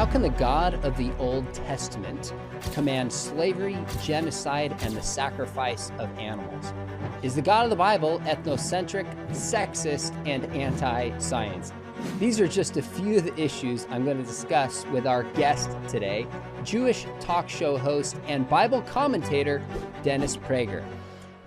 How can the God of the Old Testament command slavery, genocide, and the sacrifice of animals? Is the God of the Bible ethnocentric, sexist, and anti-science? These are just a few of the issues I'm going to discuss with our guest today, Jewish talk show host and Bible commentator, Dennis Prager.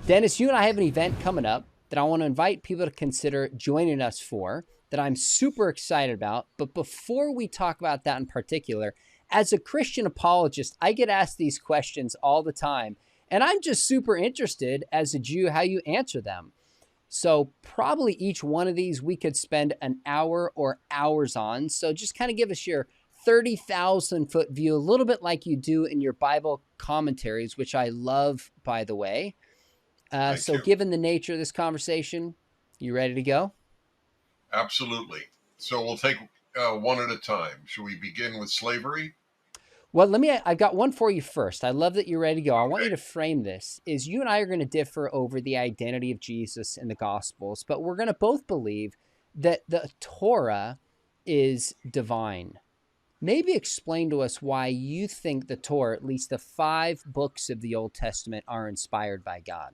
Dennis, you and I have an event coming up that I want to invite people to consider joining us for, that I'm super excited about. But before we talk about that in particular, as a Christian apologist, I get asked these questions all the time, and I'm just super interested as a Jew how you answer them. So probably each one of these we could spend an hour or hours on. So just kind of give us your 30,000 foot view, a little bit like you do in your Bible commentaries, which I love, by the way. So given the nature of this conversation, you ready to go? Absolutely. So we'll take one at a time. Should we begin with slavery? Well, I've got one for you first. I love that you're ready to go. I want you to frame this is you and I are going to differ over the identity of Jesus in the Gospels, but we're going to both believe that the Torah is divine. Maybe explain to us why you think the Torah, at least the 5 books of the Old Testament, are inspired by God.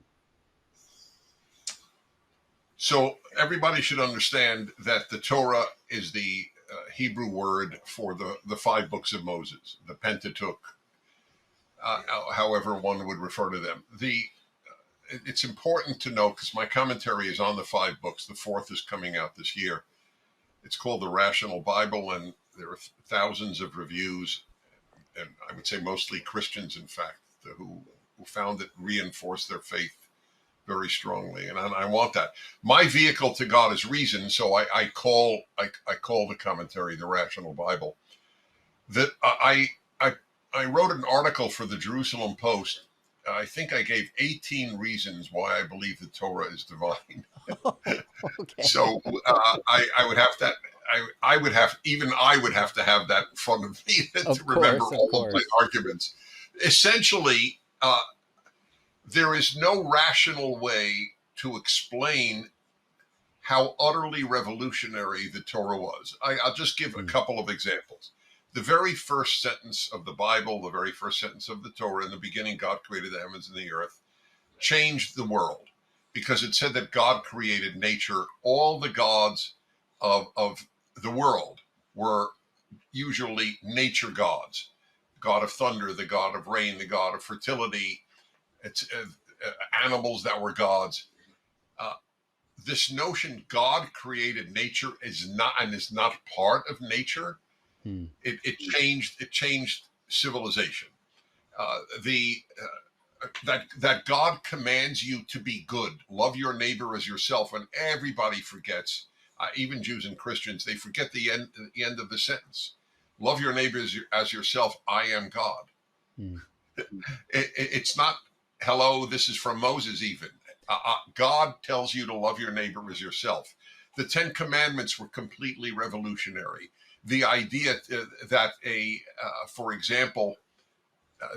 So everybody should understand that the Torah is the Hebrew word for the 5 books of Moses, the Pentateuch, however one would refer to them. It's important to know, because my commentary is on the 5 books. The 4th is coming out this year. It's called the Rational Bible, and there are thousands of reviews, and I would say mostly Christians, in fact, who found it reinforced their faith very strongly, and I want that. My vehicle to God is reason, so I call the commentary the Rational Bible. That I wrote an article for the Jerusalem Post. I think I gave 18 reasons why I believe the Torah is divine. Okay. So I would have that. I would have to have that in front of me to remember all of my arguments. Essentially, there is no rational way to explain how utterly revolutionary the Torah was. I'll just give a couple of examples. The very first sentence of the Bible, the very first sentence of the Torah, in the beginning, God created the heavens and the earth, changed the world, because it said that God created nature. All the gods of the world were usually nature gods. The god of thunder, the god of rain, the god of fertility, animals that were gods. This notion God created nature is not part of nature. It changed civilization. That God commands you to be good, love your neighbor as yourself, and everybody forgets. Even Jews and Christians, they forget the end of the sentence. Love your neighbor as yourself. I am God. It's not, hello, this is from Moses even. God tells you to love your neighbor as yourself. The 10 Commandments were completely revolutionary. The idea that for example,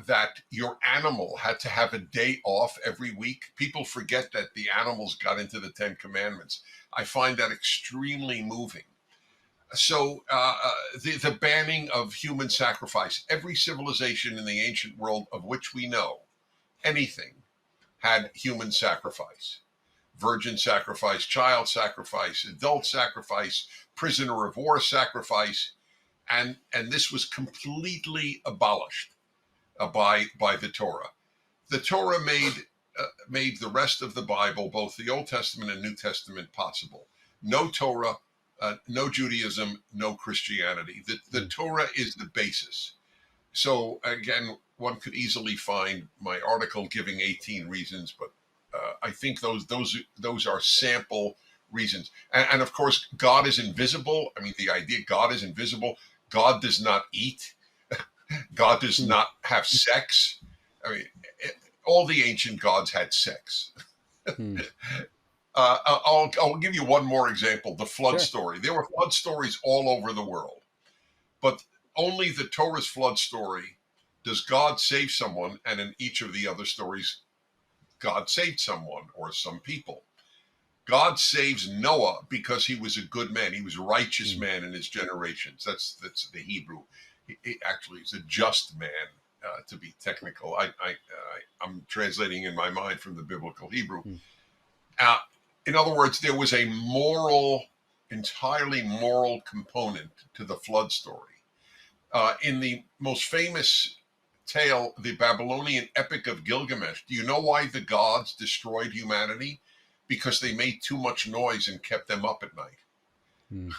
that your animal had to have a day off every week. People forget that the animals got into the 10 Commandments. I find that extremely moving. So the banning of human sacrifice. Every civilization in the ancient world of which we know anything had human sacrifice. Virgin sacrifice, child sacrifice, adult sacrifice, prisoner of war sacrifice. And this was completely abolished by the Torah. The Torah made the rest of the Bible, both the Old Testament and New Testament, possible. No Torah, no Judaism, no Christianity. The Torah is the basis. So again, one could easily find my article giving 18 reasons, but I think those are sample reasons. And of course, God is invisible. I mean, the idea God is invisible. God does not eat. God does not have sex. I mean, all the ancient gods had sex. I'll give you one more example, the flood story. There were flood stories all over the world, but only the Torah's flood story does God save someone, and in each of the other stories, God saved someone or some people. God saves Noah because he was a good man. He was a righteous man in his generations. That's the Hebrew. He actually is a just man, to be technical. I'm translating in my mind from the biblical Hebrew. Hmm. Uh, in other words, there was a entirely moral component to the flood story. In the most famous tale, the Babylonian Epic of Gilgamesh, do you know why the gods destroyed humanity? Because they made too much noise and kept them up at night. Hmm.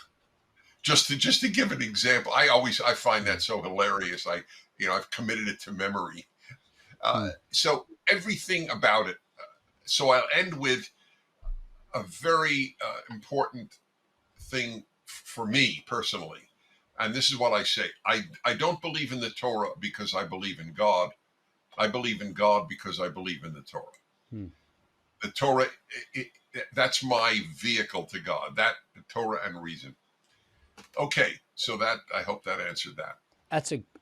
Just to give an example, I find that so hilarious. I've committed it to memory. Hmm. So everything about it. So I'll end with a very important thing for me personally. And this is what I say. I don't believe in the Torah because I believe in God. I believe in God because I believe in the Torah. Hmm. The Torah, that's my vehicle to God, that the Torah and reason. Okay, so that, I hope that answered that.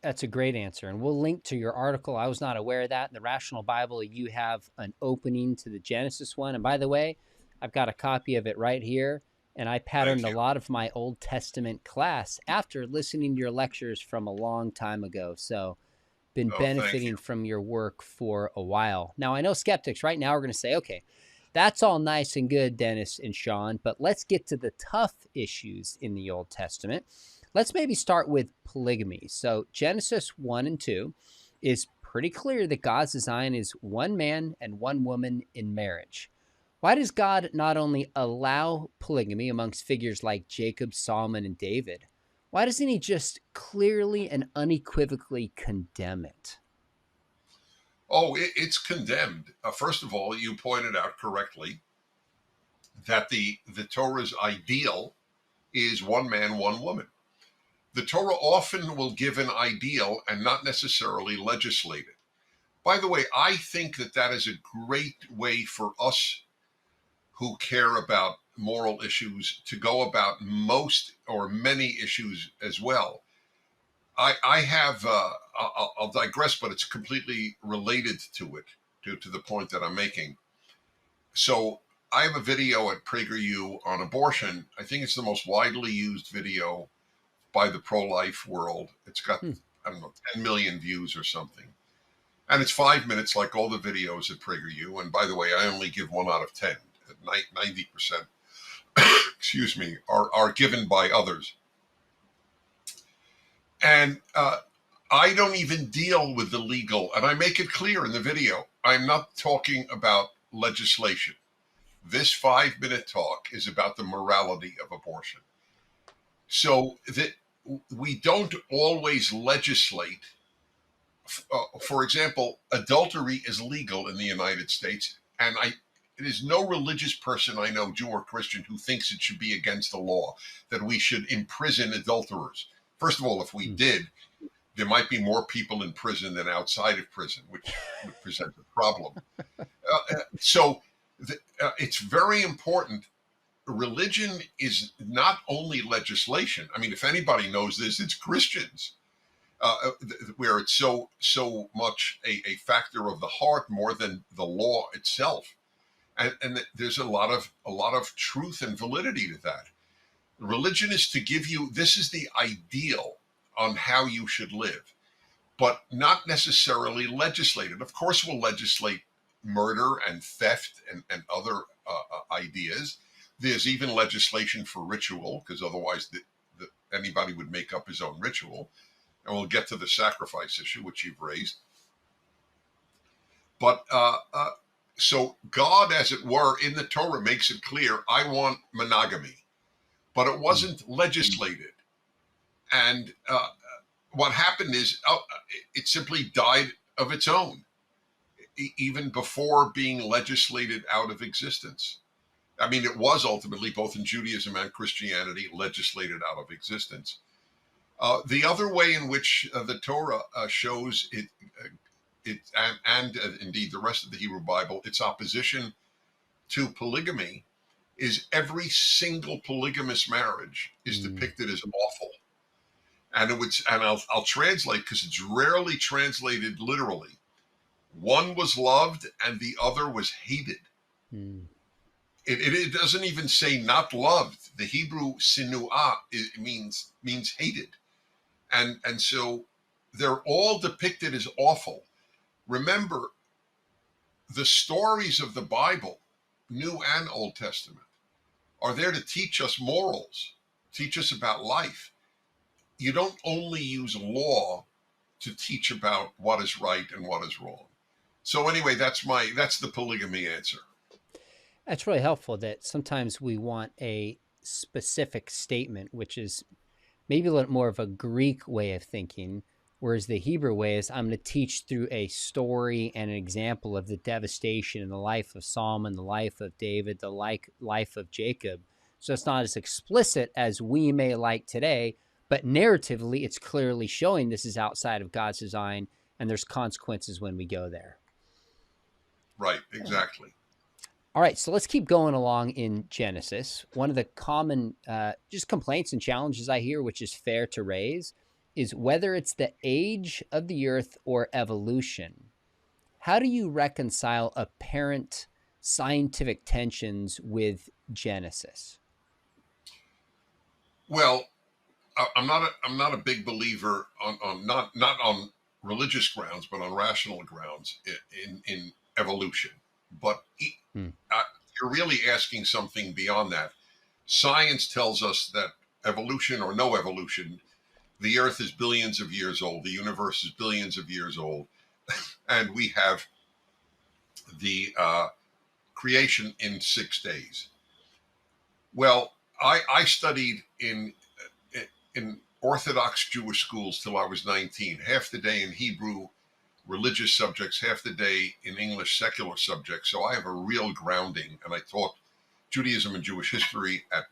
That's a great answer, and we'll link to your article. I was not aware of that. In the Rational Bible, you have an opening to the Genesis one, and by the way, I've got a copy of it right here. And I patterned Thank a you. lot of my Old Testament class after listening to your lectures from a long time ago. So, been Oh, thank benefiting you. from your work for a while. Now, I know skeptics right now are going to say, okay, that's all nice and good, Dennis and Sean, but let's get to the tough issues in the Old Testament. Let's maybe start with polygamy. So, Genesis 1 and 2 is pretty clear that God's design is one man and one woman in marriage. Why does God not only allow polygamy amongst figures like Jacob, Solomon, and David? Why doesn't he just clearly and unequivocally condemn it? Oh, it's condemned. First of all, you pointed out correctly that the Torah's ideal is one man, one woman. The Torah often will give an ideal and not necessarily legislate it. By the way, I think that that is a great way for us who care about moral issues to go about most or many issues as well. I have, I'll digress, but it's completely related to it, to the point that I'm making. So I have a video at PragerU on abortion. I think it's the most widely used video by the pro-life world. It's got, Hmm. I don't know, 10 million views or something. And it's 5 minutes like all the videos at PragerU. And by the way, I only give 1 out of 10. 90%, excuse me, are given by others. And I don't even deal with the legal, and I make it clear in the video, I'm not talking about legislation. This 5-minute talk is about the morality of abortion. So that we don't always legislate. For example, adultery is legal in the United States, and it is no religious person I know, Jew or Christian, who thinks it should be against the law, that we should imprison adulterers. First of all, if we did, there might be more people in prison than outside of prison, which would present a problem. It's very important. Religion is not only legislation. I mean, if anybody knows this, it's Christians, where it's so much a factor of the heart more than the law itself. And there's a lot of truth and validity to that. Religion is to give you, this is the ideal on how you should live, but not necessarily legislated. Of course, we'll legislate murder and theft and other ideas. There's even legislation for ritual, because otherwise anybody would make up his own ritual. And we'll get to the sacrifice issue, which you've raised. But so God, as it were, in the Torah makes it clear, I want monogamy, but it wasn't legislated. And what happened is it simply died of its own, even before being legislated out of existence. I mean, it was ultimately, both in Judaism and Christianity, legislated out of existence. The other way in which the Torah shows it, and indeed the rest of the Hebrew Bible, its opposition to polygamy, is every single polygamous marriage is depicted as awful. And I'll translate, because it's rarely translated literally. One was loved and the other was hated. It doesn't even say not loved. The Hebrew sinuah means hated. And so they're all depicted as awful. Remember, the stories of the Bible, New and Old Testament, are there to teach us morals, teach us about life. You don't only use law to teach about what is right and what is wrong. So anyway, that's the polygamy answer. That's really helpful, that sometimes we want a specific statement, which is maybe a little more of a Greek way of thinking, whereas the Hebrew way is I'm going to teach through a story and an example of the devastation in the life of Solomon, the life of David, the life of Jacob. So it's not as explicit as we may like today, but narratively, it's clearly showing this is outside of God's design, and there's consequences when we go there. Right, exactly. All right, so let's keep going along in Genesis. One of the common just complaints and challenges I hear, which is fair to raise, is whether it's the age of the earth or evolution. How do you reconcile apparent scientific tensions with Genesis? Well, I'm not a big believer on not on religious grounds, but on rational grounds in evolution. But you're really asking something beyond that. Science tells us that evolution or no evolution, the Earth is billions of years old, the universe is billions of years old, and we have the creation in 6 days. Well, I studied in Orthodox Jewish schools till I was 19, half the day in Hebrew religious subjects, half the day in English secular subjects. So I have a real grounding, and I taught Judaism and Jewish history at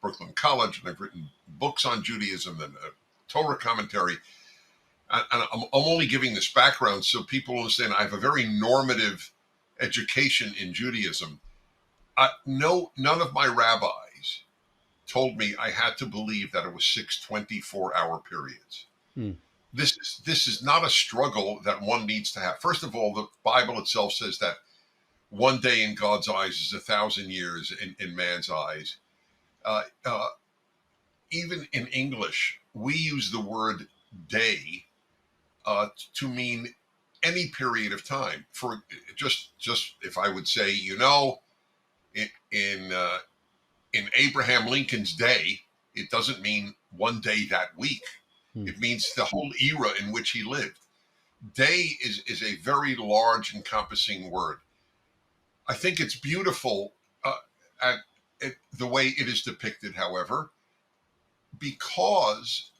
Brooklyn College, and I've written books on Judaism and a Torah commentary. And I'm only giving this background so people understand I have a very normative education in Judaism. None of my rabbis told me I had to believe that it was 6 24-hour periods. This is not a struggle that one needs to have. First of all, the Bible itself says that one day in God's eyes is 1,000 years in man's eyes. Even in English, we use the word day to mean any period of time. For just if I would say, in Abraham Lincoln's day, it doesn't mean one day that week. It means the whole era in which he lived. Day is a very large, encompassing word. I think it's beautiful at the way it is depicted, however, because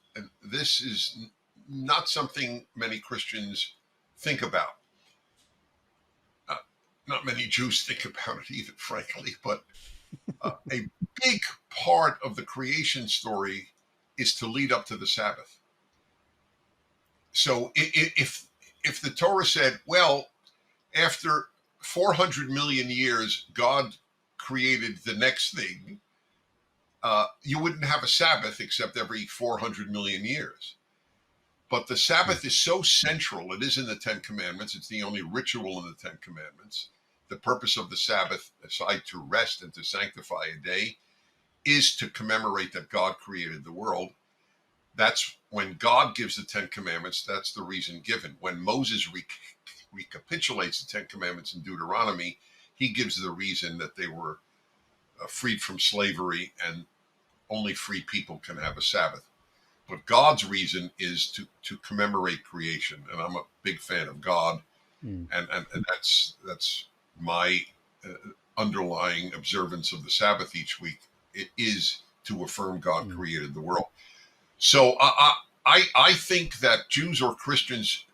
this is not something many Christians think about. Not many Jews think about it either, frankly, but a big part of the creation story is to lead up to the Sabbath. So if the Torah said, well, after 400 million years, God created the next thing, you wouldn't have a Sabbath except every 400 million years. But the Sabbath is so central. It is in the Ten Commandments. It's the only ritual in the Ten Commandments. The purpose of the Sabbath, aside to rest and to sanctify a day, is to commemorate that God created the world. That's when God gives the Ten Commandments. That's the reason given. When Moses recapitulates the Ten Commandments in Deuteronomy, he gives the reason that they were freed from slavery and only free people can have a Sabbath. But God's reason is to commemorate creation. And I'm a big fan of God. And that's my underlying observance of the Sabbath each week. It is to affirm God created the world. So I think that Jews or Christians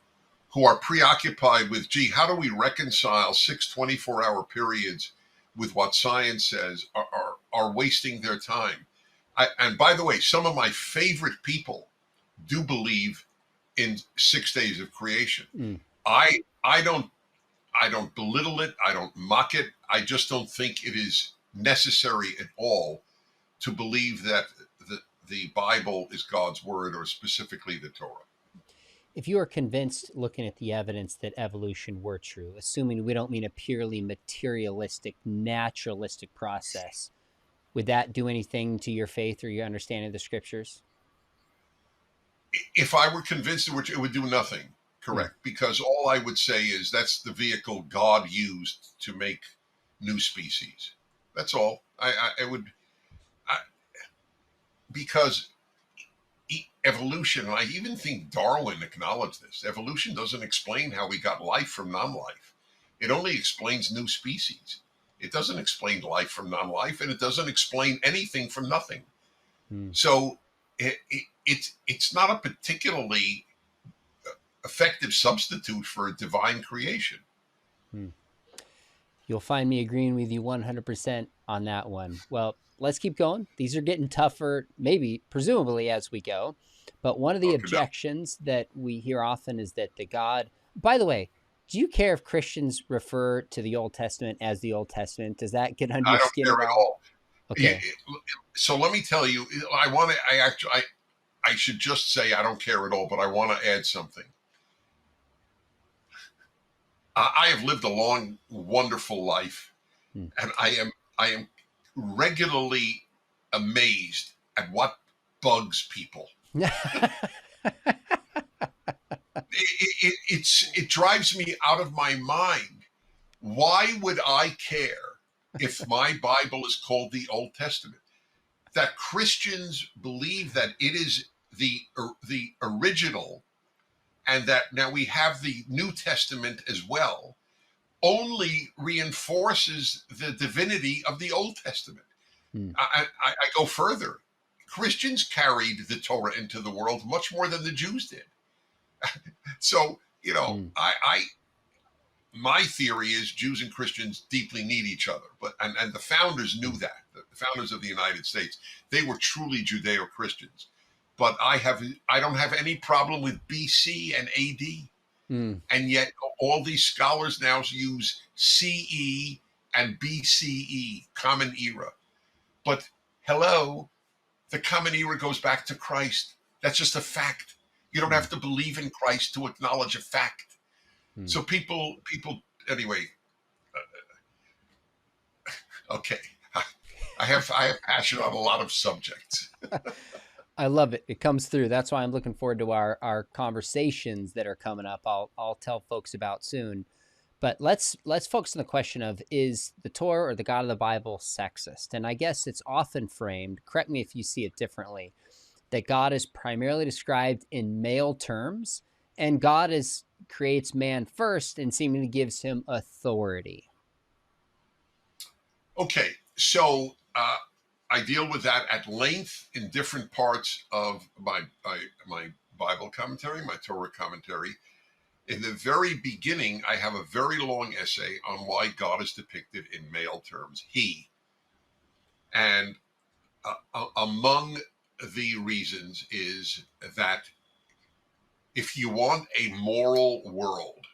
who are preoccupied with, how do we reconcile 6 24-hour periods with what science says are wasting their time. And by the way, some of my favorite people do believe in 6 days of creation. I don't belittle it. I don't mock it. I just don't think it is necessary at all to believe that the Bible is God's word, or specifically the Torah. If you are convinced, looking at the evidence, that evolution were true, assuming we don't mean a purely materialistic, naturalistic process, would that do anything to your faith or your understanding of the scriptures? If I were convinced it would do nothing. Correct. Because all I would say is that's the vehicle God used to make new species. That's all. I would, I, because evolution, and I even think Darwin acknowledged this, evolution doesn't explain how we got life from non-life. It only explains new species. It doesn't explain life from non-life, and it doesn't explain anything from nothing. So it's not a particularly effective substitute for a divine creation. You'll find me agreeing with you 100% on that one. Well, let's keep going. These are getting tougher, maybe, presumably, as we go. But one of the objections that we hear often is that the God, by the way, do you care if Christians refer to the Old Testament as the Old Testament? Does that get under your skin at all? Okay. So let me tell you, I should just say I don't care at all, but I want to add something. I have lived a long, wonderful life, and I am regularly amazed at what bugs people. It drives me out of my mind. Why would I care if my Bible is called the Old Testament? That Christians believe that it is the original, and that now we have the New Testament as well, only reinforces the divinity of the Old Testament. I go further. Christians carried the Torah into the world much more than the Jews did. So, my theory is Jews and Christians deeply need each other, and the founders knew that. The founders of the United States, they were truly Judeo-Christians. But I don't have any problem with BC and AD. And yet all these scholars now use CE and BCE, Common Era. But hello, the Common Era goes back to Christ. That's just a fact. You don't have to believe in Christ to acknowledge a fact. So people, anyway, okay. I have passion on a lot of subjects. I love it. It comes through. That's why I'm looking forward to our conversations that are coming up. I'll tell folks about soon. But let's focus on the question of, is the Torah or the God of the Bible sexist? And I guess it's often framed, correct me if you see it differently, that God is primarily described in male terms, and God creates man first and seemingly gives him authority. Okay, so I deal with that at length in different parts of my Bible commentary, my Torah commentary. In the very beginning, I have a very long essay on why God is depicted in male terms, he. And among the reasons is that if you want a moral world,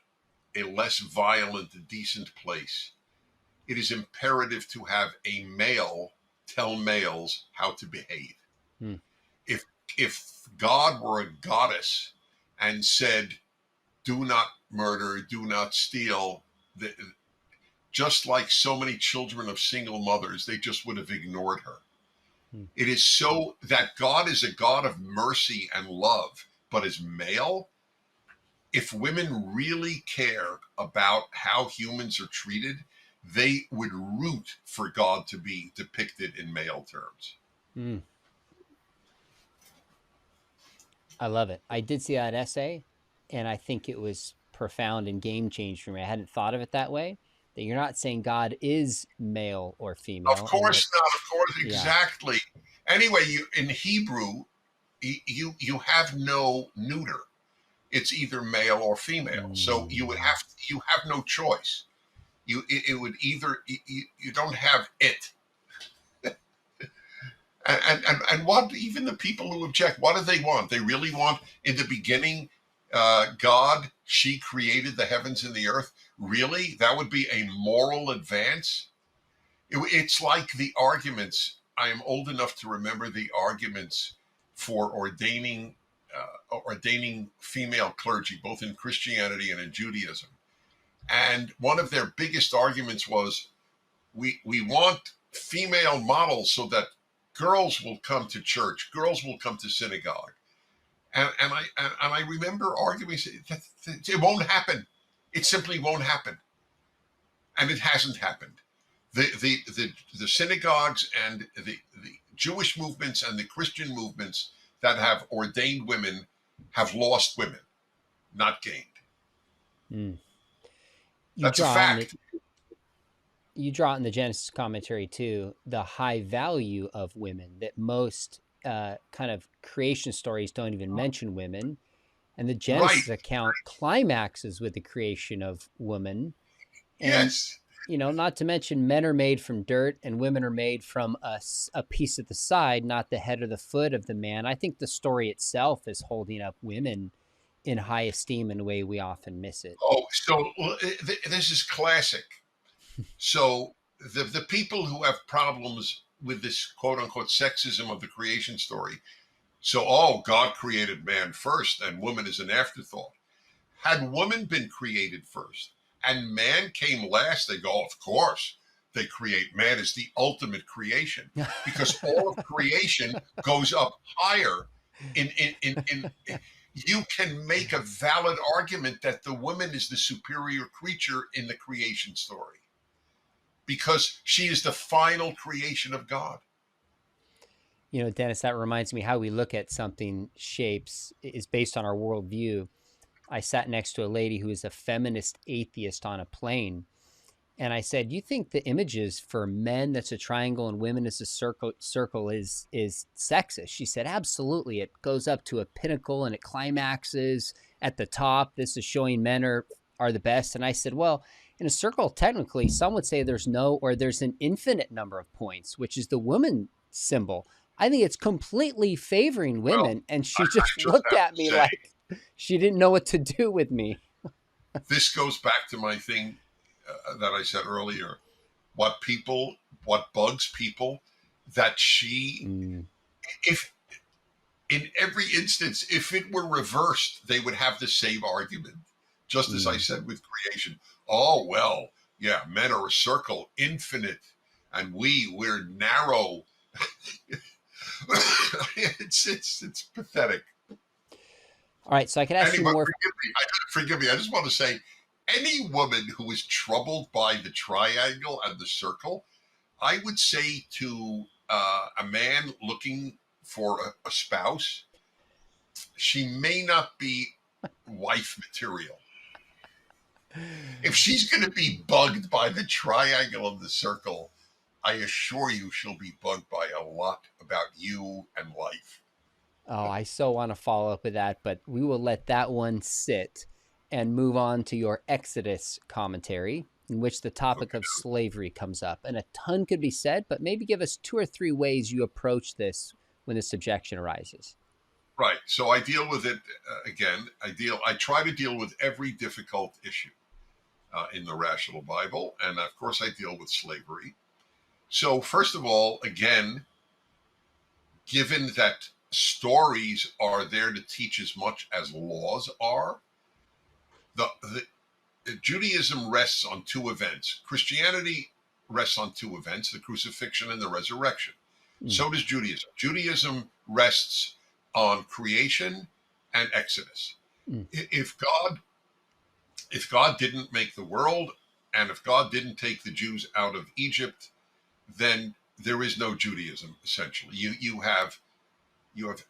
a less violent, decent place, it is imperative to have a male tell males how to behave. If God were a goddess and said, do not murder, do not steal, just like so many children of single mothers, they just would have ignored her. It is so that God is a God of mercy and love, but as male, if women really care about how humans are treated, they would root for God to be depicted in male terms. I love it. I did see that essay, and I think it was profound and game changing for me. I hadn't thought of it that way, that you're not saying God is male or female. Of course not. Of course, exactly. Yeah. Anyway, in Hebrew, you have no neuter. It's either male or female. So you have no choice. It would either, you don't have it. And what, even the people who object, what do they want? They really want, in the beginning, God, she created the heavens and the earth. Really? That would be a moral advance? It's like the arguments, I am old enough to remember the arguments for ordaining female clergy, both in Christianity and in Judaism. And one of their biggest arguments was, we want female models so that girls will come to church, girls will come to synagogue. And I remember arguing that it won't happen. It simply won't happen, and it hasn't happened. The synagogues and the Jewish movements and the Christian movements that have ordained women have lost women, not gained. Mm. You That's a draw in the fact. Genesis commentary too, the high value of women, that most kind of creation stories don't even mention women, and the Right. Genesis account climaxes with the creation of woman. And Yes. not to mention, men are made from dirt and women are made from a piece of the side, not the head or the foot of the man. I think the story itself is holding up women in high esteem in a way we often miss it. Oh, so this is classic. So the people who have problems with this quote unquote sexism of the creation story. So, God created man first and woman is an afterthought. Had woman been created first and man came last, they go, of course, they create man as the ultimate creation, because all of creation goes up higher. In You can make a valid argument that the woman is the superior creature in the creation story because she is the final creation of God. Dennis, that reminds me, how we look at something is based on our worldview. I sat next to a lady who is a feminist atheist on a plane. And I said, "You think the images for men that's a triangle and women as a circle is sexist?" She said, "Absolutely. It goes up to a pinnacle and it climaxes at the top. This is showing men are the best." And I said, "Well, in a circle, technically, some would say there's an infinite number of points, which is the woman symbol. I think it's completely favoring Well, women." And I she just just looked have at to me say, like she didn't know what to do with me. this goes back to my thing that I said earlier. What bugs people, that if in every instance, if it were reversed, they would have the same argument. Just as I said with creation. Oh, well, yeah, men are a circle, infinite, and we're narrow. It's pathetic. All right, so I could ask you Anyway, more. forgive me. I just want to say, any woman who is troubled by the triangle and the circle, I would say to a man looking for a spouse, she may not be wife material. If she's going to be bugged by the triangle and the circle, I assure you she'll be bugged by a lot about you and life. Oh, I so want to follow up with that, but we will let that one sit and move on to your Exodus commentary, in which the topic of slavery comes up. And a ton could be said, but maybe give us 2 or 3 ways you approach this when this objection arises. Right. So I deal with it again. I try to deal with every difficult issue in the Rational Bible, and of course I deal with slavery. So first of all, again, given that stories are there to teach as much as laws are, the Judaism rests on 2 events. Christianity rests on 2 events: the crucifixion and the resurrection. So does Judaism. Judaism rests on creation and Exodus. If God didn't make the world, and if God didn't take the Jews out of Egypt, then there is no Judaism. Essentially, you have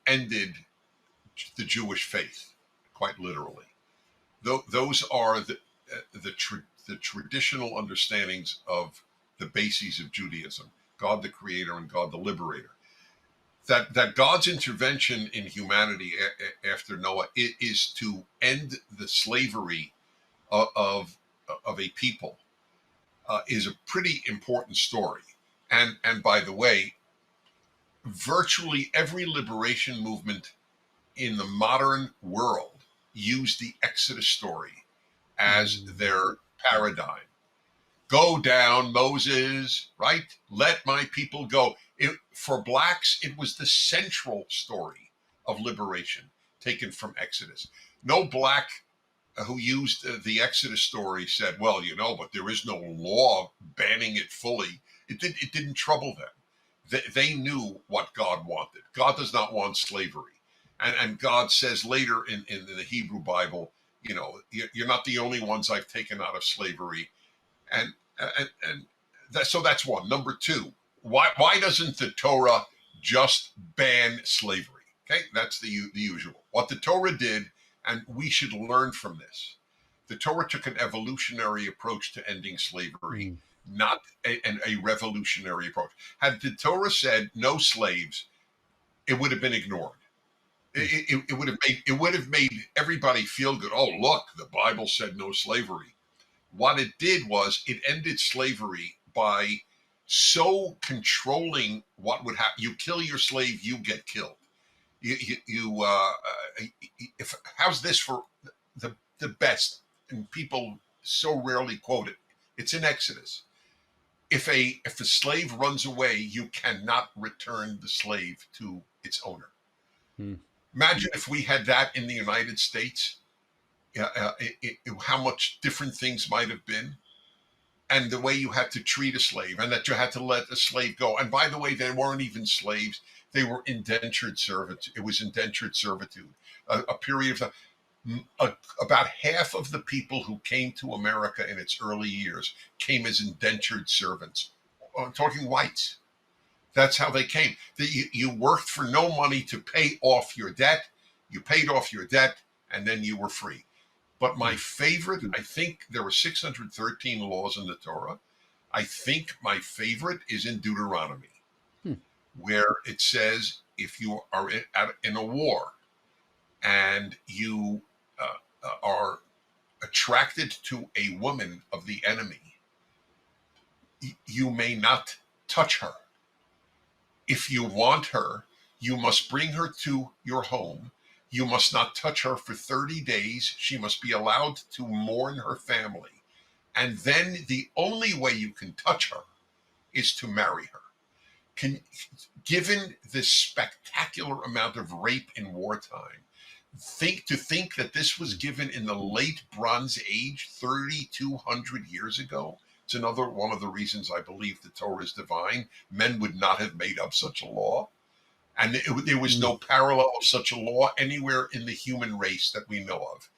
ended the Jewish faith, quite literally. Those are the traditional understandings of the bases of Judaism: God the Creator and God the Liberator. That God's intervention in humanity after Noah is to end the slavery of a people is a pretty important story. And by the way, virtually every liberation movement in the modern world used the Exodus story as their paradigm. Go down, Moses, right? Let my people go. For blacks, it was the central story of liberation taken from Exodus. No black who used the Exodus story said, well, but there is no law banning it fully. It didn't trouble them. They knew what God wanted. God does not want slavery. And God says later in the Hebrew Bible, you know, you're not the only ones I've taken out of slavery. And so that's one. Number two, why doesn't the Torah just ban slavery? Okay, that's the usual. What the Torah did, and we should learn from this. The Torah took an evolutionary approach to ending slavery, not a revolutionary approach. Had the Torah said no slaves, it would have been ignored. It would have made everybody feel good. Oh, look, the Bible said no slavery. What it did was it ended slavery by so controlling what would happen. You kill your slave, you get killed. If how's this for the best? And people so rarely quote it. It's in Exodus. If a slave runs away, you cannot return the slave to its owner. Imagine if we had that in the United States, how much different things might have been, and the way you had to treat a slave, and that you had to let a slave go. And by the way, they weren't even slaves; they were indentured servants. It was indentured servitude, a period of time. About half of the people who came to America in its early years came as indentured servants. I'm talking whites. That's how they came. You worked for no money to pay off your debt. You paid off your debt, and then you were free. But my favorite, I think there were 613 laws in the Torah. I think my favorite is in Deuteronomy, where it says if you are in a war and you are attracted to a woman of the enemy, you may not touch her. If you want her, you must bring her to your home. You must not touch her for 30 days. She must be allowed to mourn her family. And then the only way you can touch her is to marry her. Given this spectacular amount of rape in wartime, think that this was given in the late Bronze Age, 3,200 years ago. It's another one of the reasons I believe the Torah is divine. Men would not have made up such a law. And there was no parallel of such a law anywhere in the human race that we know of,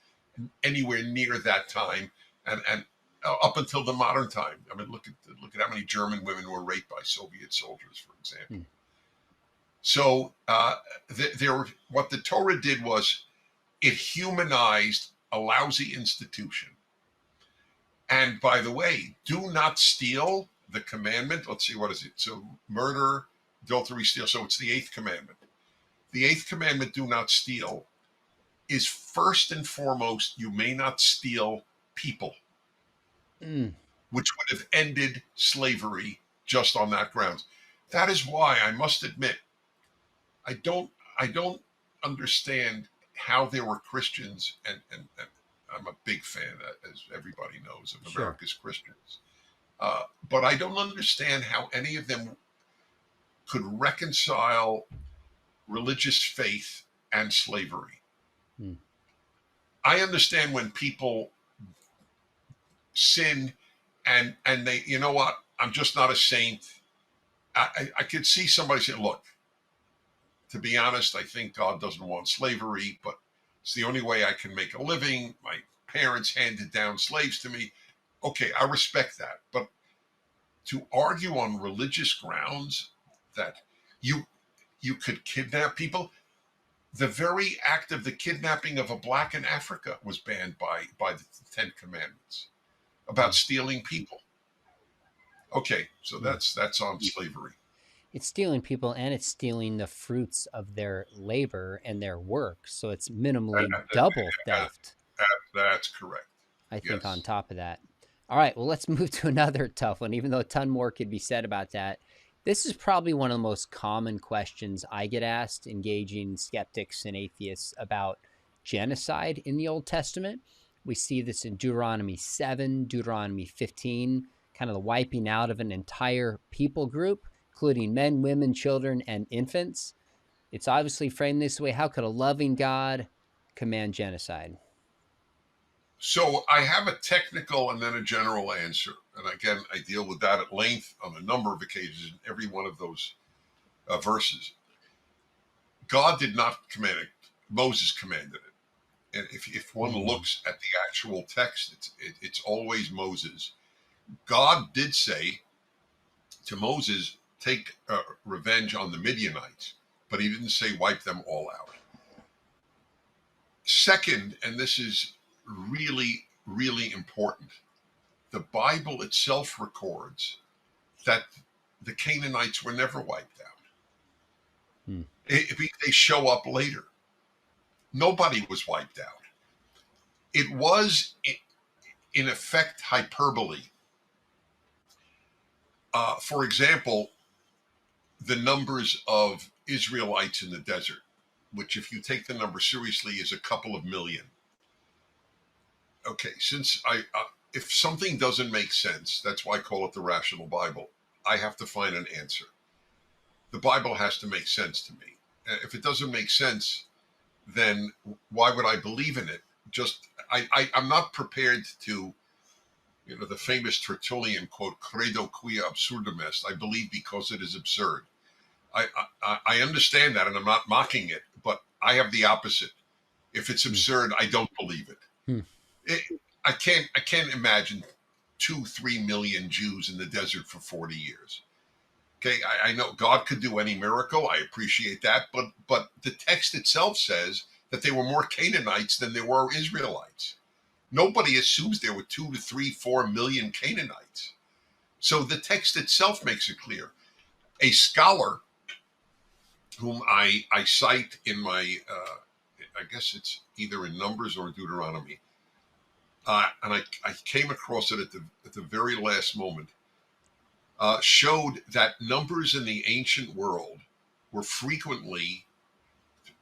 anywhere near that time, and up until the modern time. I mean, look at how many German women were raped by Soviet soldiers, for example. So what the Torah did was it humanized a lousy institution. And by the way, do not steal, the commandment. Let's see, what is it? So murder, adultery, steal. So it's the 8th commandment. The 8th commandment, do not steal, is first and foremost, you may not steal people, which would have ended slavery just on that grounds. That is why I must admit, I don't understand how there were Christians, and I'm a big fan, as everybody knows, of America's Christians. But I don't understand how any of them could reconcile religious faith and slavery. I understand when people sin and they, you know what, I'm just not a saint. I could see somebody saying, look, to be honest, I think God doesn't want slavery, but it's the only way I can make a living. My parents handed down slaves to me. Okay, I respect that. But to argue on religious grounds that you could kidnap people, the very act of the kidnapping of a black in Africa was banned by the 10 Commandments about stealing people. Okay, so that's on slavery. It's stealing people, and it's stealing the fruits of their labor and their work. So it's minimally double theft. That's correct. I think on top of that. All right, well, let's move to another tough one, even though a ton more could be said about that. This is probably one of the most common questions I get asked engaging skeptics and atheists about genocide in the Old Testament. We see this in Deuteronomy 7, Deuteronomy 15, kind of the wiping out of an entire people group, including men, women, children, and infants. It's obviously framed this way. How could a loving God command genocide? So I have a technical and then a general answer. And again, I deal with that at length on a number of occasions in every one of those verses. God did not command it. Moses commanded it. And if one looks at the actual text, it's always Moses. God did say to Moses, take revenge on the Midianites, but he didn't say wipe them all out. Second, and this is really, really important, the Bible itself records that the Canaanites were never wiped out. They show up later. Nobody was wiped out. It was, in effect, hyperbole. For example, the numbers of Israelites in the desert, which if you take the number seriously is a couple of million. Okay, since if something doesn't make sense, that's why I call it the rational Bible. I have to find an answer. The Bible has to make sense to me. If it doesn't make sense, then why would I believe in it? I'm not prepared to, the famous Tertullian quote, credo quia absurdum est, I believe because it is absurd. I understand that, and I'm not mocking it, but I have the opposite. If it's absurd, I don't believe it. I can't imagine 2-3 million Jews in the desert for 40 years. Okay, I know God could do any miracle. I appreciate that, but the text itself says that there were more Canaanites than there were Israelites. Nobody assumes there were 2 to 3, 4 million Canaanites. So the text itself makes it clear. A scholar whom I cite in my, I guess it's either in Numbers or Deuteronomy, and I came across it at the very last moment, showed that numbers in the ancient world were frequently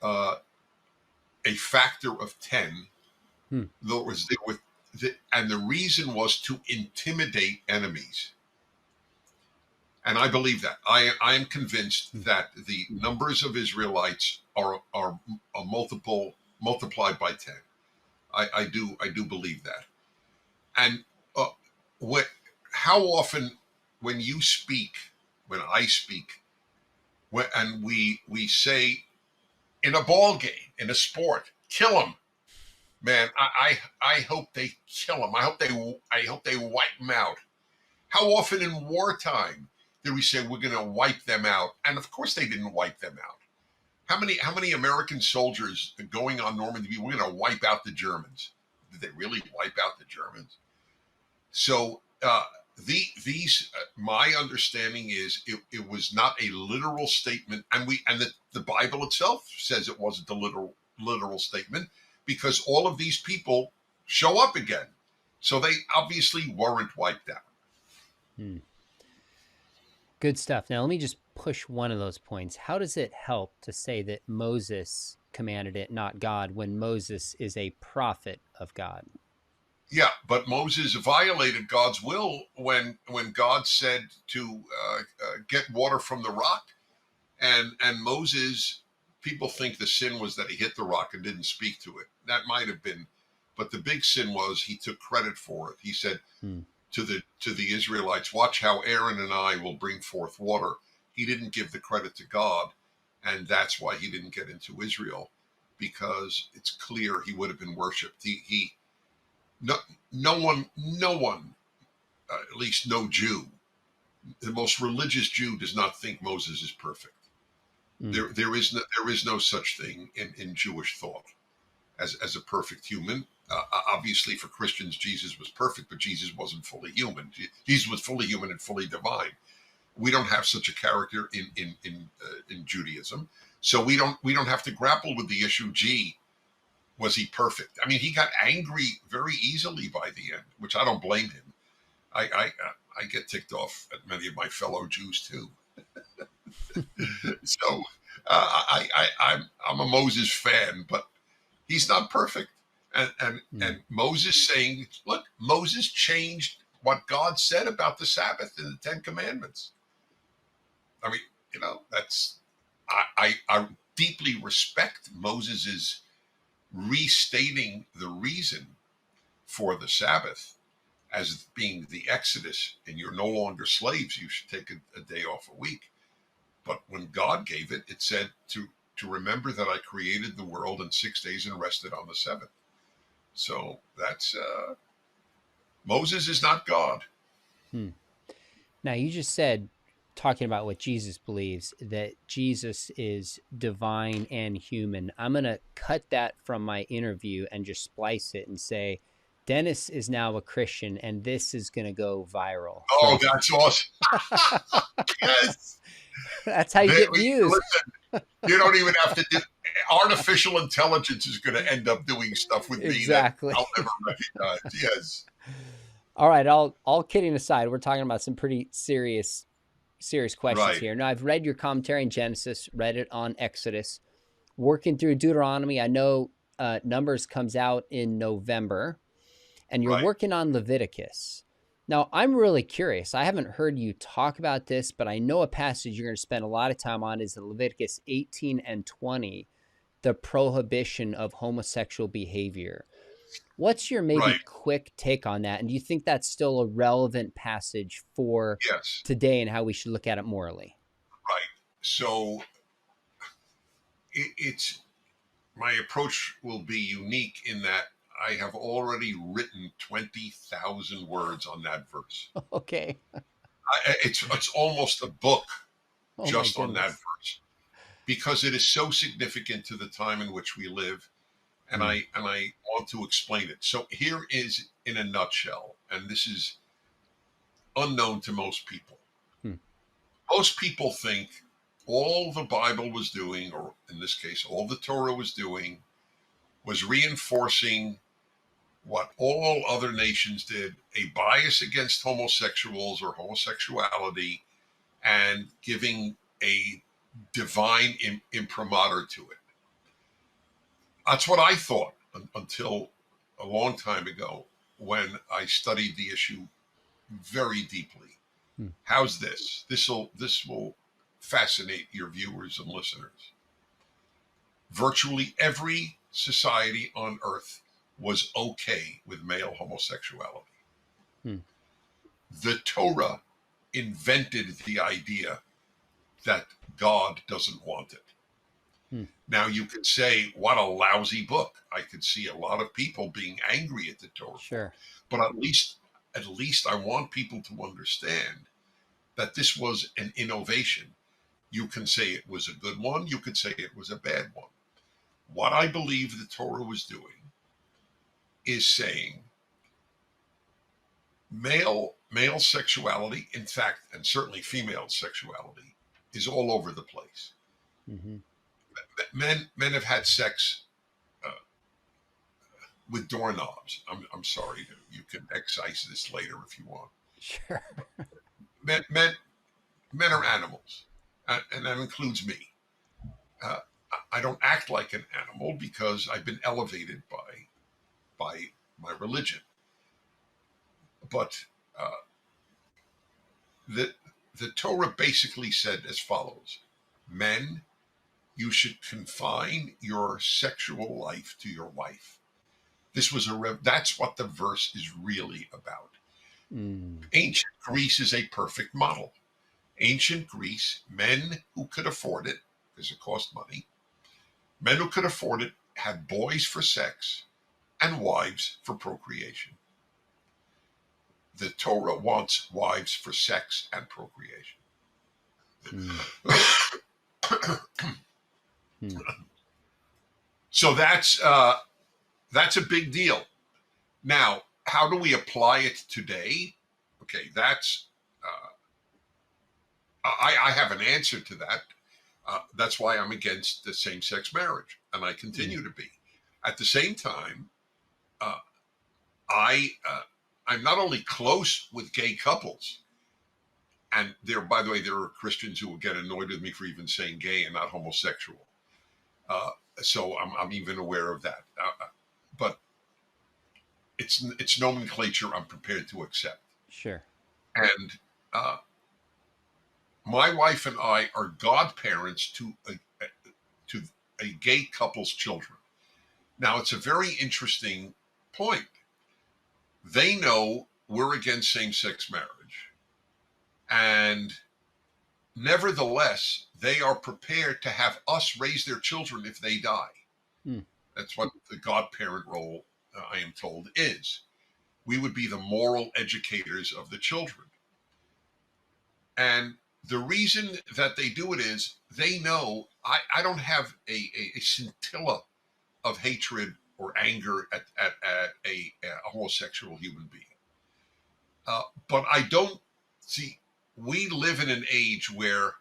a factor of 10. In other words, and the reason was to intimidate enemies. And I believe that. I am convinced that the numbers of Israelites are multiplied by 10. I do believe that. And how often when you speak, when I speak, and we say in a ball game, in a sport, kill them, man. I hope they kill them. I hope they wipe them out. How often in wartime do we say we're going to wipe them out? And of course they didn't wipe them out. How many American soldiers going on Normandy? We're going to wipe out the Germans. Did they really wipe out the Germans? So my understanding is it was not a literal statement, and the Bible itself says it wasn't a literal statement, because all of these people show up again. So they obviously weren't wiped out. Good stuff. Now, let me just push one of those points. How does it help to say that Moses commanded it, not God, when Moses is a prophet of God? Yeah, but Moses violated God's will when God said to get water from the rock, and Moses, people think the sin was that he hit the rock and didn't speak to it. That might have been, but the big sin was he took credit for it. He said to the Israelites, watch how Aaron and I will bring forth water. He didn't give the credit to God, and that's why he didn't get into Israel, because it's clear he would have been worshipped. No one, at least no Jew, the most religious Jew does not think Moses is perfect. There is no such thing in Jewish thought as a perfect human. Obviously, for Christians, Jesus was perfect, but Jesus wasn't fully human. Jesus was fully human and fully divine. We don't have such a character in Judaism, so we don't have to grapple with the issue. Gee, was he perfect? I mean, he got angry very easily by the end, which I don't blame him. I get ticked off at many of my fellow Jews too. So I'm a Moses fan, but he's not perfect. And Moses saying, look, Moses changed what God said about the Sabbath in the 10 Commandments. I mean, that's I deeply respect Moses's restating the reason for the Sabbath as being the Exodus, and you're no longer slaves. You should take a day off a week. But when God gave it, it said to to remember that I created the world in 6 days and rested on the seventh. So that's Moses is not God. Hmm. Now, you just said, talking about what Jesus believes, that Jesus is divine and human. I'm going to cut that from my interview and just splice it and say, Dennis is now a Christian, and this is going to go viral. Oh, So that's awesome. Yes. that's how you get views. Listen, you don't even have to do. Artificial intelligence is going to end up doing stuff with Exactly. me that I'll never recognize. Yes. All right. All kidding aside, we're talking about some pretty serious questions Right. here. Now, I've read your commentary in Genesis, read it on Exodus, working through Deuteronomy. I know Numbers comes out in November, and you're Right. working on Leviticus. Now, I'm really curious. I haven't heard you talk about this, but I know a passage you're going to spend a lot of time on is Leviticus 18 and 20, the prohibition of homosexual behavior. What's your maybe Right. quick take on that? And do you think that's still a relevant passage for Yes. today and how we should look at it morally? Right. So it's my approach will be unique in that I have already written 20,000 words on that verse. Okay. It's almost a book Oh, just my on that goodness. verse, because it is so significant to the time in which we live, and I want to explain it. So here is in a nutshell, and this is unknown to most people. Most people think all the Bible was doing, or in this case, all the Torah was doing, was reinforcing what all other nations did, a bias against homosexuals or homosexuality, and giving a divine imprimatur to it. That's what I thought until a long time ago when I studied the issue very deeply. How's this? This will fascinate your viewers and listeners. Virtually every society on earth was okay with male homosexuality. The Torah invented the idea that God doesn't want it. Now you could say, what a lousy book. I could see a lot of people being angry at the Torah. Sure. But at least I want people to understand that this was an innovation. You can say it was a good one. You could say it was a bad one. What I believe the Torah was doing is saying male sexuality, in fact, and certainly female sexuality, is all over the place. Men have had sex with doorknobs. I'm sorry, you can excise this later if you want. Sure. Men are animals, and that includes me. I don't act like an animal because I've been elevated by my religion. But the Torah basically said as follows: men, you should confine your sexual life to your wife. This was that's what the verse is really about. Ancient Greece is a perfect model. Ancient Greece, men who could afford it, because it cost money, men who could afford it had boys for sex and wives for procreation. The Torah wants wives for sex and procreation. So that's a big deal. Now, how do we apply it today? Okay, that's I have an answer to that. That's why I'm against the same-sex marriage, and I continue to be. At the same time, I'm not only close with gay couples, and by the way, there are Christians who will get annoyed with me for even saying gay and not homosexual. So I'm even aware of that. But it's nomenclature I'm prepared to accept. Sure. And my wife and I are godparents to a gay couple's children. Now, it's a very interesting point. They know we're against same-sex marriage, and nevertheless, they are prepared to have us raise their children if they die. Hmm. That's what the godparent role, I am told, is. We would be the moral educators of the children. And the reason that they do it is they know I don't have a scintilla of hatred or anger at a homosexual human being. But I don't see, we live in an age where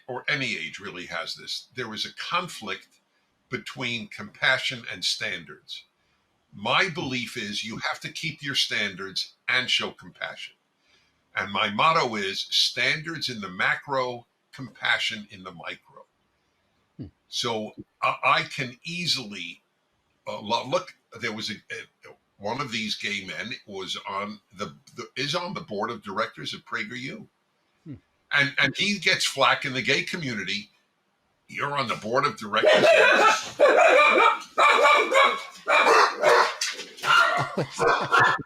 or any age really has this, there is a conflict between compassion and standards. My belief is you have to keep your standards and show compassion. And my motto is standards in the macro, compassion in the micro. So I can easily look. There was one of these gay men was on is on the board of directors of PragerU, and he gets flack in the gay community. You're on the board of directors.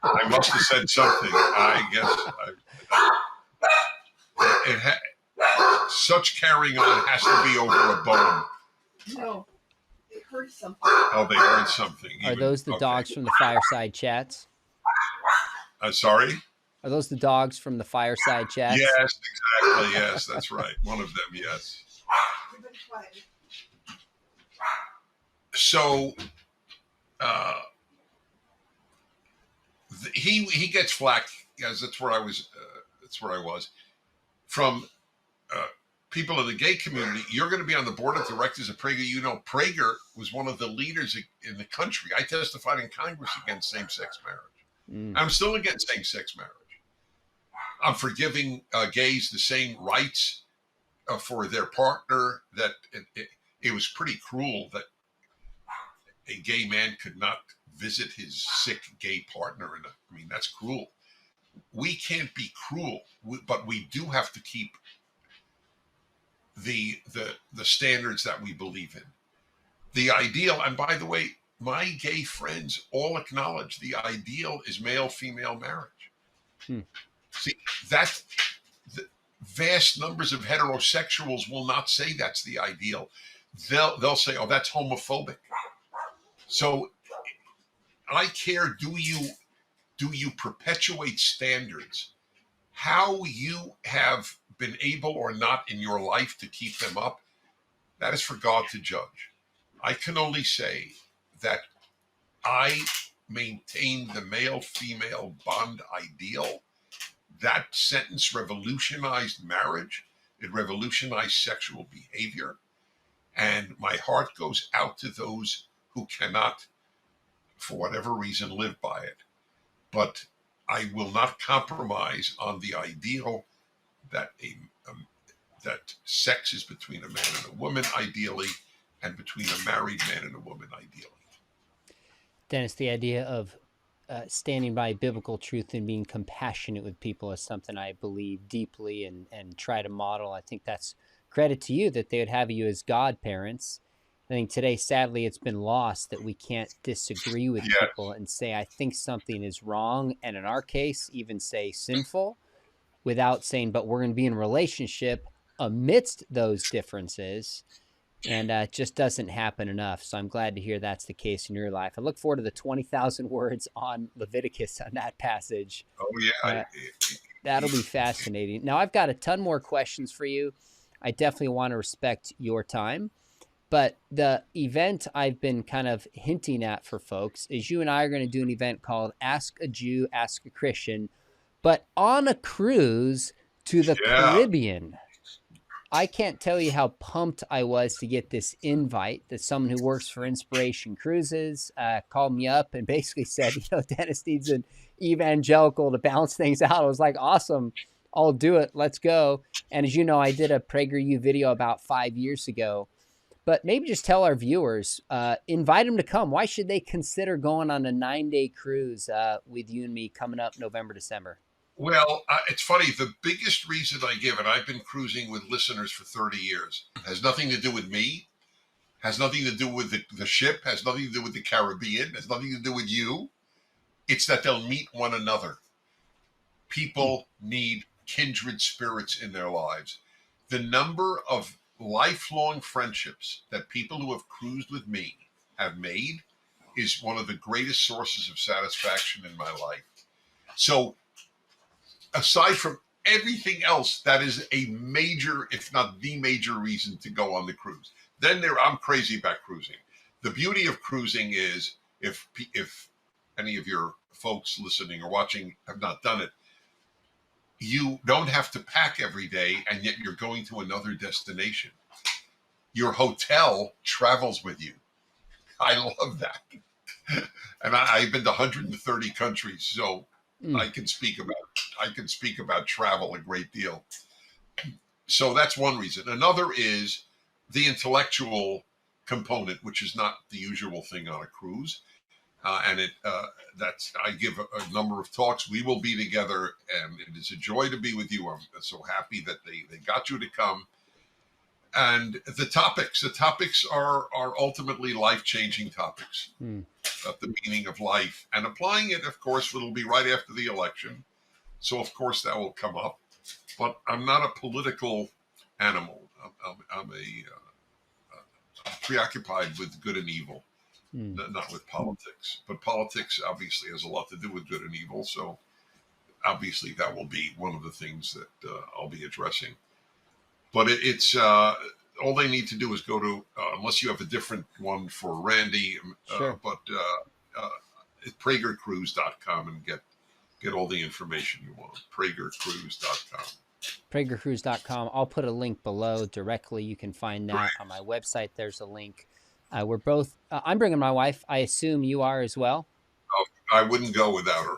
I must have said something. I guess such carrying on has to be over a bone. No, they heard something. Oh, they heard something. Are those the dogs from the fireside chats? Sorry? Are those the dogs from the fireside chats? Yes, exactly. Yes, that's right. One of them, yes. So he gets flack, because that's where I was. That's where I was from people in the gay community. You're going to be on the board of directors of Prager. You know, Prager was one of the leaders in the country. I testified in Congress against same-sex marriage. I'm still against same-sex marriage. I'm for giving gays the same rights for their partner. That it was pretty cruel that a gay man could not visit his sick gay partner. And I mean, that's cruel. We can't be cruel, but we do have to keep the standards that we believe in. The ideal, and by the way, my gay friends all acknowledge the ideal is male-female marriage. See, that the vast numbers of heterosexuals will not say that's the ideal. They'll say, "Oh, that's homophobic." So I care, do you perpetuate standards? How you have been able or not in your life to keep them up, that is for God to judge. I can only say that I maintain the male-female bond ideal. That sentence revolutionized marriage. It revolutionized sexual behavior. And my heart goes out to those who cannot, for whatever reason, live by it. But I will not compromise on the ideal that that sex is between a man and a woman, ideally, and between a married man and a woman, ideally. Dennis, the idea of standing by biblical truth and being compassionate with people is something I believe deeply and try to model. I think that's credit to you that they would have you as godparents. I think today, sadly, it's been lost that we can't disagree with people and say, I think something is wrong. And in our case, even say sinful without saying, but we're going to be in a relationship amidst those differences. And it just doesn't happen enough. So I'm glad to hear that's the case in your life. I look forward to the 20,000 words on Leviticus on that passage. Oh, yeah. That'll be fascinating. Now, I've got a ton more questions for you. I definitely want to respect your time. But the event I've been kind of hinting at for folks is you and I are going to do an event called Ask a Jew, Ask a Christian, but on a cruise to the Caribbean. I can't tell you how pumped I was to get this invite that someone who works for Inspiration Cruises called me up and basically said, Dennis needs an evangelical to balance things out. I was like, awesome. I'll do it. Let's go. And as you know, I did a PragerU video about 5 years ago. But maybe just tell our viewers, invite them to come. Why should they consider going on a 9-day cruise with you and me coming up November, December? Well, it's funny. The biggest reason I give, and I've been cruising with listeners for 30 years, has nothing to do with me, has nothing to do with the ship, has nothing to do with the Caribbean, has nothing to do with you. It's that they'll meet one another. People need kindred spirits in their lives. The number of lifelong friendships that people who have cruised with me have made is one of the greatest sources of satisfaction in my life. So aside from everything else, that is a major, if not the major reason to go on the cruise. Then I'm crazy about cruising. The beauty of cruising is if any of your folks listening or watching have not done it, you don't have to pack every day, and yet you're going to another destination. Your hotel travels with you. I love that. And I've been to 130 countries, so I can speak about travel a great deal. So that's one reason. Another is the intellectual component, which is not the usual thing on a cruise. And I give a number of talks. We will be together, and it is a joy to be with you. I'm so happy that they got you to come. And the topics are ultimately life-changing topics about the meaning of life, and applying it. Of course, it'll be right after the election, so of course that will come up. But I'm not a political animal. I'm preoccupied with good and evil. Not with politics, but politics obviously has a lot to do with good and evil. So obviously that will be one of the things that I'll be addressing. But it's all they need to do is go to, unless you have a different one for Randy, Sure. But pragercruise.com and get all the information you want. pragercruise.com. pragercruise.com. I'll put a link below directly. You can find that on my website. There's a link. We're both, I'm bringing my wife. I assume you are as well. I wouldn't go without her.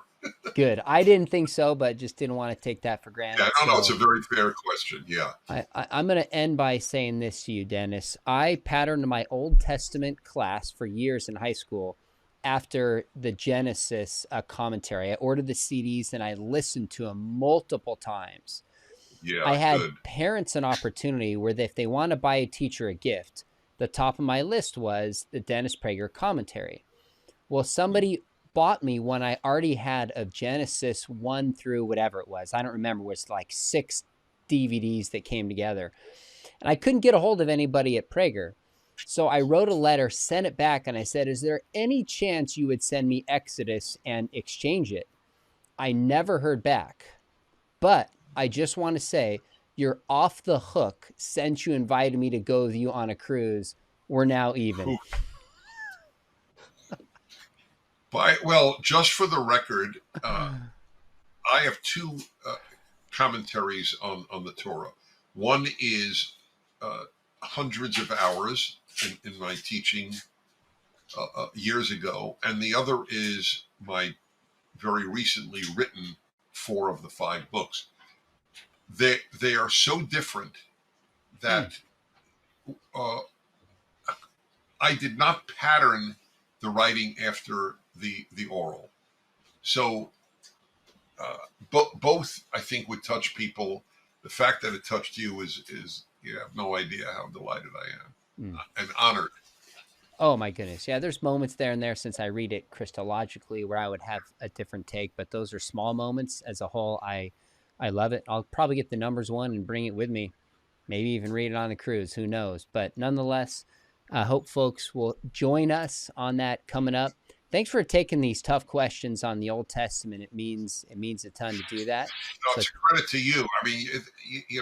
Good. I didn't think so, but just didn't want to take that for granted. Yeah, no, it's a very fair question. Yeah. I'm going to end by saying this to you, Dennis. I patterned my Old Testament class for years in high school after the Genesis commentary. I ordered the CDs and I listened to them multiple times. Yeah, I had good. parents an opportunity where if they want to buy a teacher a gift, the top of my list was the Dennis Prager commentary. Well, somebody bought me one I already had of Genesis 1 through whatever it was. I don't remember. It was like 6 DVDs that came together. And I couldn't get a hold of anybody at Prager. So I wrote a letter, sent it back, and I said, is there any chance you would send me Exodus and exchange it? I never heard back. But I just want to say, you're off the hook since you invited me to go with you on a cruise. We're now even. Well, just for the record, I have 2 commentaries on the Torah. One is hundreds of hours in my teaching years ago, and the other is my very recently written 4 of the 5 books. They are so different that I did not pattern the writing after the oral. So both I think would touch people. The fact that it touched you is you have no idea how delighted I am and honored. Oh my goodness. Yeah, there's moments there and there since I read it Christologically where I would have a different take, but those are small moments. As a whole, I love it. I'll probably get the numbers one and bring it with me. Maybe even read it on the cruise. Who knows? But nonetheless, I hope folks will join us on that coming up. Thanks for taking these tough questions on the Old Testament. It means a ton to do that. No, it's a credit to you. I mean,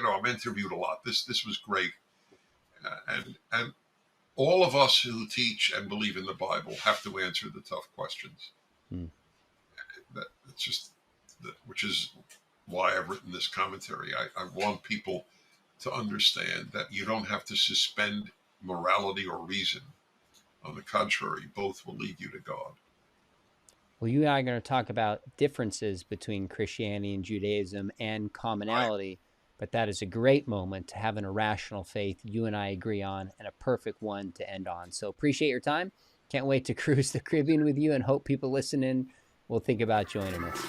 I'm interviewed a lot. This was great, and all of us who teach and believe in the Bible have to answer the tough questions. It's just, which is why I've written this commentary. I want people to understand that you don't have to suspend morality or reason. On the contrary, both will lead you to God. Well, you and I are going to talk about differences between Christianity and Judaism and commonality, right. But that is a great moment to have an irrational faith you and I agree on and a perfect one to end on. So appreciate your time. Can't wait to cruise the Caribbean with you and hope people listening will think about joining us.